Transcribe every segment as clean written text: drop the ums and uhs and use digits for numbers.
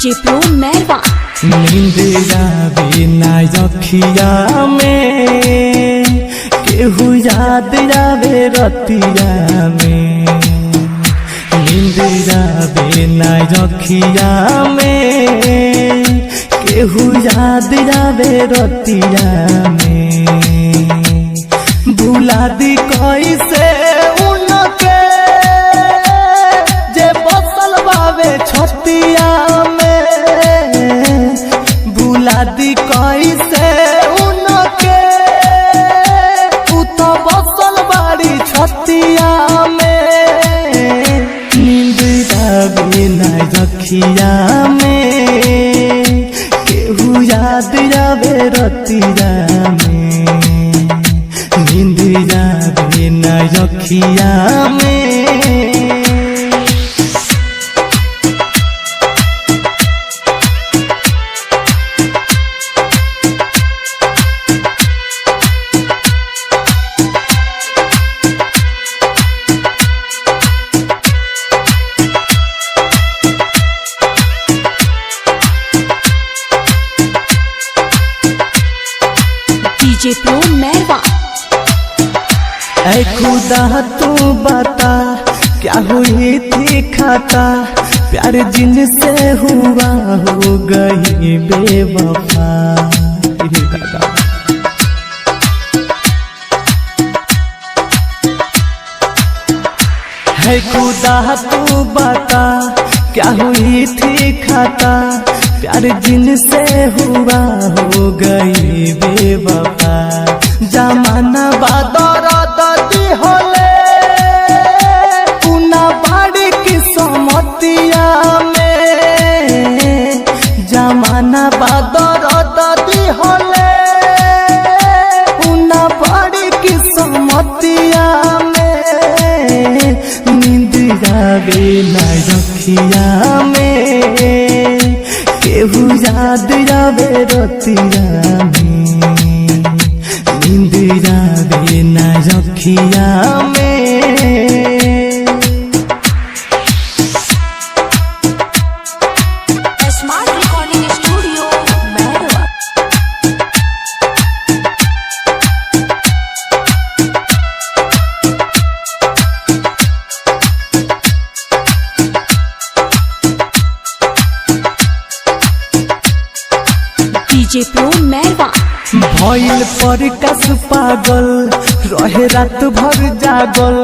DJ pro मेहरबा। नींद आवे ना अखिया में, केहू याद आवे रतिया में। नींद आवे ना अखिया में, केहू याद आवे रतिया में। भुला दी कैसे उनके जे बसल बावे छतिया में। भुला दी कैसे उनके तू तो बसल बाड़ी छतिया में। नींद आवे ना अखिया में, केहू याद आवे रतिया में। नींद आवे ना अखिया में। डीजे प्रो मेहरबा। ऐ खुदा तू बता क्या हुई थी खाता, प्यार जिनसे हुआ हो गई बेवफा। है खुदा तू बता क्या हुई थी खाता, प्यार जिनसे हुआ हो गई बेवफा। जमाना बादर दती होले उना बाड़ी की समतिया में। जमाना बादर दती होले उना बाड़ी की समतिया में। नींद आवे ना अखिया में, केहू याद आवे रतिया में। नींद आवे ना अखिया में। स्मार्ट रिकॉर्डिंग स्टूडियो मेहरबा। डीजे प्रो मेहरबा। भइल पर कस पागल रहे रात भर जागल।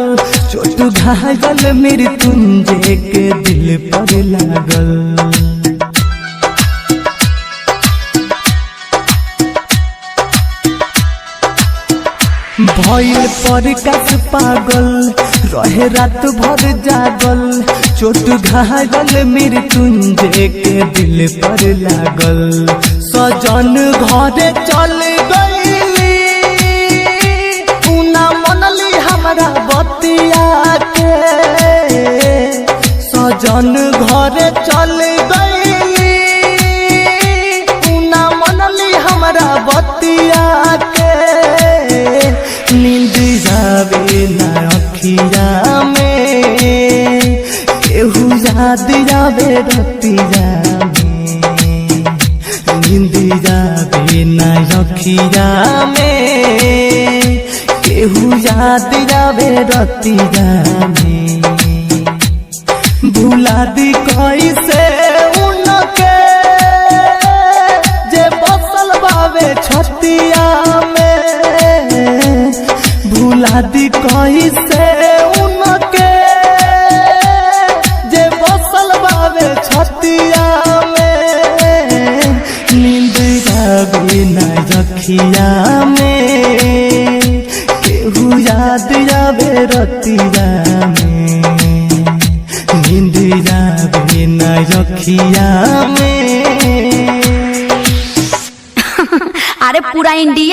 चोट घायल मृत्युंजय के दिल पर लागल। भइल पर कस पागल रहे रात भर जागल। चोट घायल मृत्युंजय के दिल पर लागल। सजन घरे चल गईली उना मनली हमरा बतिया के। सजन घरे चल गईली उना मनली हमरा बतिया के। नींद आवे ना अखिया में, केहू याद आवे रतिया में। नींद आवे ना अखिया में, केहू याद आवे रतिया में। भुला दी कैसे उनके जे बसल बावे छतिया में। भुला दी कैसे उनके जे बसल बावे छतिया में। नींद आवे ना अखिया में, केहू याद आवे रतिया में। नींद आवे ना अखिया में। अरे पूरा इंडिया